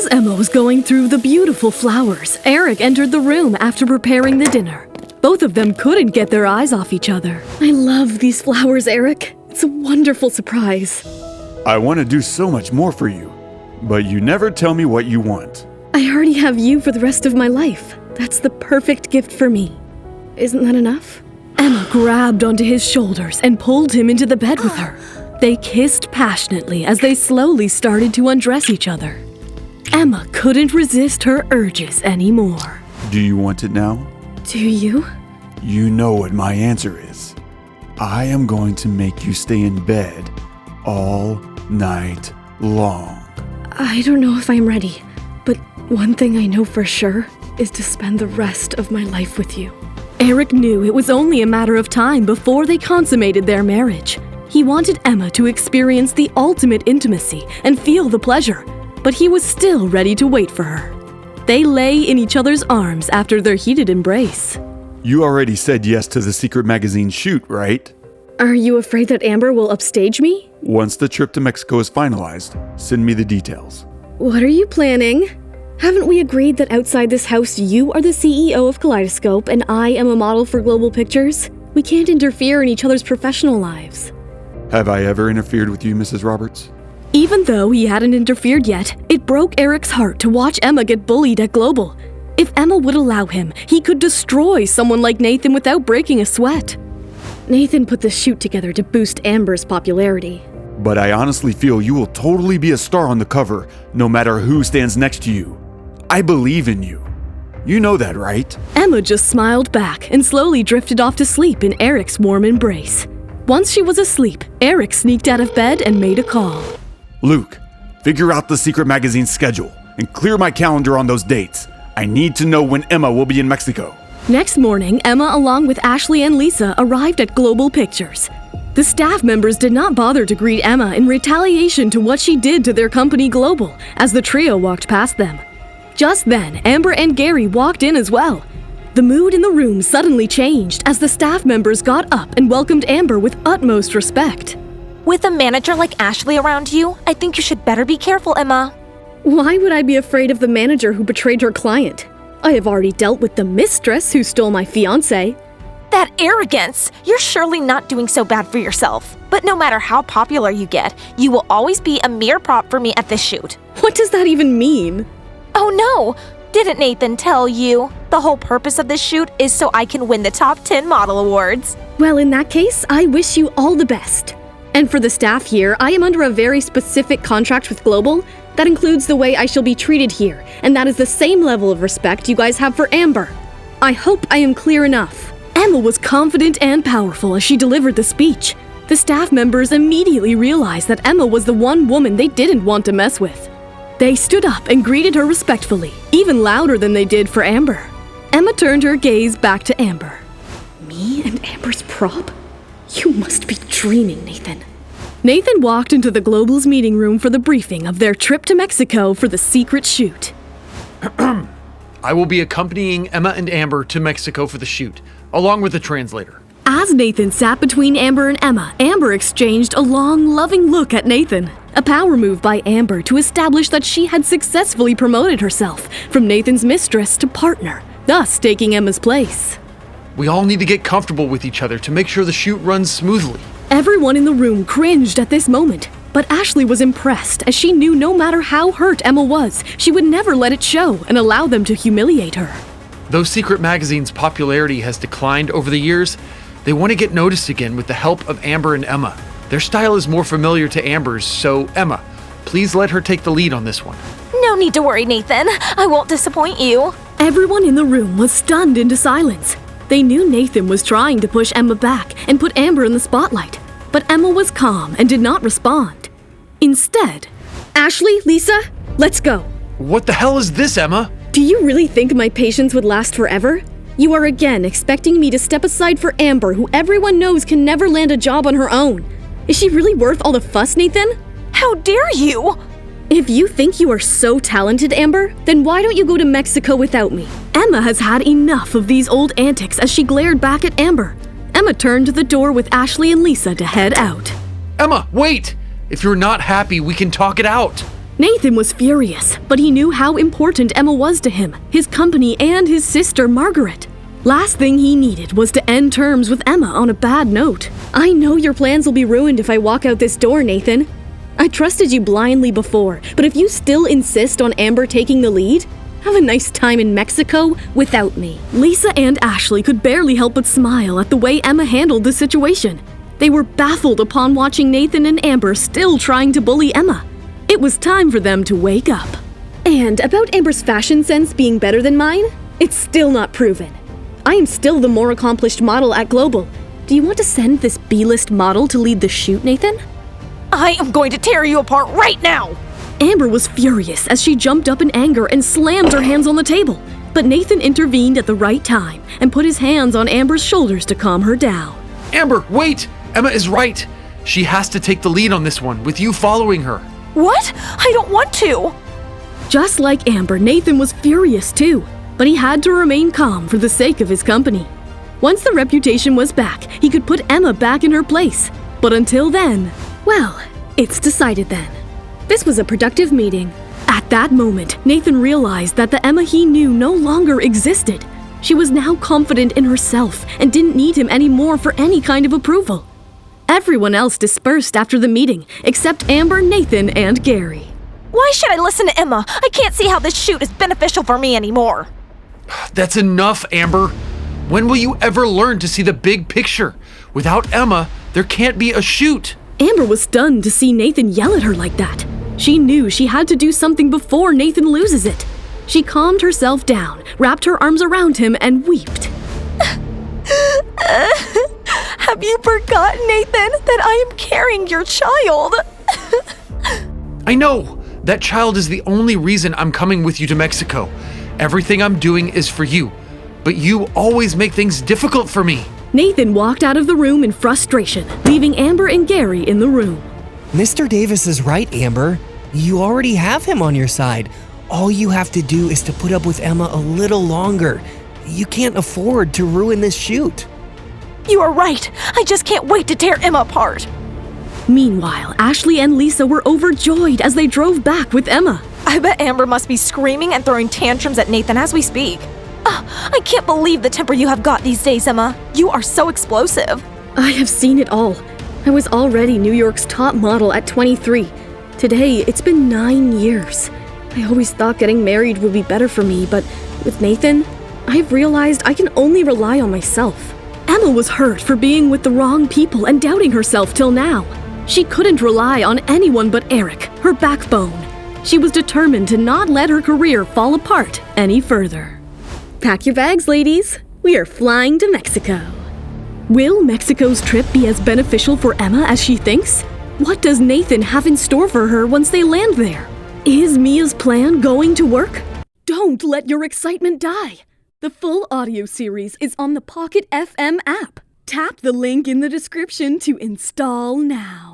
As Emma was going through the beautiful flowers, Eric entered the room after preparing the dinner. Both of them couldn't get their eyes off each other. I love these flowers, Eric. It's a wonderful surprise. I want to do so much more for you, but you never tell me what you want. I already have you for the rest of my life. That's the perfect gift for me. Isn't that enough? Emma grabbed onto his shoulders and pulled him into the bed with her. They kissed passionately as they slowly started to undress each other. Emma couldn't resist her urges anymore. Do you want it now? Do you? You know what my answer is. I am going to make you stay in bed all night long. I don't know if I'm ready, but one thing I know for sure is to spend the rest of my life with you. Eric knew it was only a matter of time before they consummated their marriage. He wanted Emma to experience the ultimate intimacy and feel the pleasure, but he was still ready to wait for her. They lay in each other's arms after their heated embrace. You already said yes to the secret magazine shoot, right? Are you afraid that Amber will upstage me? Once the trip to Mexico is finalized, send me the details. What are you planning? Haven't we agreed that outside this house you are the CEO of Kaleidoscope and I am a model for Global Pictures? We can't interfere in each other's professional lives. Have I ever interfered with you, Mrs. Roberts? Even though he hadn't interfered yet, it broke Eric's heart to watch Emma get bullied at Global. If Emma would allow him, he could destroy someone like Nathan without breaking a sweat. Nathan put this shoot together to boost Amber's popularity. But I honestly feel you will totally be a star on the cover, no matter who stands next to you. I believe in you. You know that, right? Emma just smiled back and slowly drifted off to sleep in Eric's warm embrace. Once she was asleep, Eric sneaked out of bed and made a call. Luke, figure out the secret magazine schedule and clear my calendar on those dates. I need to know when Emma will be in Mexico. Next morning, Emma, along with Ashley and Lisa, arrived at Global Pictures. The staff members did not bother to greet Emma in retaliation to what she did to their company Global as the trio walked past them. Just then, Amber and Gary walked in as well. The mood in the room suddenly changed as the staff members got up and welcomed Amber with utmost respect. With a manager like Ashley around you, I think you should better be careful, Emma. Why would I be afraid of the manager who betrayed her client? I have already dealt with the mistress who stole my fiancé. That arrogance! You're surely not doing so bad for yourself. But no matter how popular you get, you will always be a mere prop for me at this shoot. What does that even mean? Oh no! Didn't Nathan tell you? The whole purpose of this shoot is so I can win the top 10 model awards. Well, in that case, I wish you all the best. And for the staff here, I am under a very specific contract with Global that includes the way I shall be treated here, and that is the same level of respect you guys have for Amber. I hope I am clear enough. Emma was confident and powerful as she delivered the speech. The staff members immediately realized that Emma was the one woman they didn't want to mess with. They stood up and greeted her respectfully, even louder than they did for Amber. Emma turned her gaze back to Amber. Me and Amber's prop? You must be dreaming, Nathan. Nathan walked into the Global's meeting room for the briefing of their trip to Mexico for the secret shoot. I will be accompanying Emma and Amber to Mexico for the shoot, along with a translator. As Nathan sat between Amber and Emma, Amber exchanged a long, loving look at Nathan. A power move by Amber to establish that she had successfully promoted herself from Nathan's mistress to partner, thus taking Emma's place. We all need to get comfortable with each other to make sure the shoot runs smoothly. Everyone in the room cringed at this moment, but Ashley was impressed as she knew no matter how hurt Emma was, she would never let it show and allow them to humiliate her. Though Secret Magazine's popularity has declined over the years, they want to get noticed again with the help of Amber and Emma. Their style is more familiar to Amber's, so Emma, please let her take the lead on this one. No need to worry, Nathan. I won't disappoint you. Everyone in the room was stunned into silence. They knew Nathan was trying to push Emma back and put Amber in the spotlight, but Emma was calm and did not respond. Instead, Ashley, Lisa, let's go. What the hell is this, Emma? Do you really think my patience would last forever? You are again expecting me to step aside for Amber, who everyone knows can never land a job on her own. Is she really worth all the fuss, Nathan? How dare you? If you think you are so talented, Amber, then why don't you go to Mexico without me? Emma has had enough of these old antics as she glared back at Amber. Emma turned to the door with Ashley and Lisa to head out. Emma, wait! If you're not happy, we can talk it out. Nathan was furious, but he knew how important Emma was to him, his company, and his sister, Margaret. Last thing he needed was to end terms with Emma on a bad note. I know your plans will be ruined if I walk out this door, Nathan. I trusted you blindly before, but if you still insist on Amber taking the lead, have a nice time in Mexico without me. Lisa and Ashley could barely help but smile at the way Emma handled the situation. They were baffled upon watching Nathan and Amber still trying to bully Emma. It was time for them to wake up. And about Amber's fashion sense being better than mine, it's still not proven. I am still the more accomplished model at Global. Do you want to send this B-list model to lead the shoot, Nathan? I am going to tear you apart right now! Amber was furious as she jumped up in anger and slammed her hands on the table. But Nathan intervened at the right time and put his hands on Amber's shoulders to calm her down. Amber, wait! Emma is right. She has to take the lead on this one, with you following her. What? I don't want to! Just like Amber, Nathan was furious too, but he had to remain calm for the sake of his company. Once the reputation was back, he could put Emma back in her place. But until then, well, it's decided then. This was a productive meeting. At that moment, Nathan realized that the Emma he knew no longer existed. She was now confident in herself and didn't need him anymore for any kind of approval. Everyone else dispersed after the meeting, except Amber, Nathan, and Gary. Why should I listen to Emma? I can't see how this shoot is beneficial for me anymore. That's enough, Amber. When will you ever learn to see the big picture? Without Emma, there can't be a shoot. Amber was stunned to see Nathan yell at her like that. She knew she had to do something before Nathan loses it. She calmed herself down, wrapped her arms around him, and wept. Have you forgotten, Nathan, that I am carrying your child? I know. That child is the only reason I'm coming with you to Mexico. Everything I'm doing is for you, but you always make things difficult for me. Nathan walked out of the room in frustration, leaving Amber and Gary in the room. Mr. Davis is right, Amber. You already have him on your side. All you have to do is to put up with Emma a little longer. You can't afford to ruin this shoot. You are right. I just can't wait to tear Emma apart. Meanwhile, Ashley and Lisa were overjoyed as they drove back with Emma. I bet Amber must be screaming and throwing tantrums at Nathan as we speak. I can't believe the temper you have got these days, Emma. You are so explosive. I have seen it all. I was already New York's top model at 23. Today, it's been 9 years. I always thought getting married would be better for me, but with Nathan, I've realized I can only rely on myself. Emma was hurt for being with the wrong people and doubting herself till now. She couldn't rely on anyone but Eric, her backbone. She was determined to not let her career fall apart any further. Pack your bags, ladies. We are flying to Mexico. Will Mexico's trip be as beneficial for Emma as she thinks? What does Nathan have in store for her once they land there? Is Mia's plan going to work? Don't let your excitement die. The full audio series is on the Pocketfm app. Tap the link in the description to install now.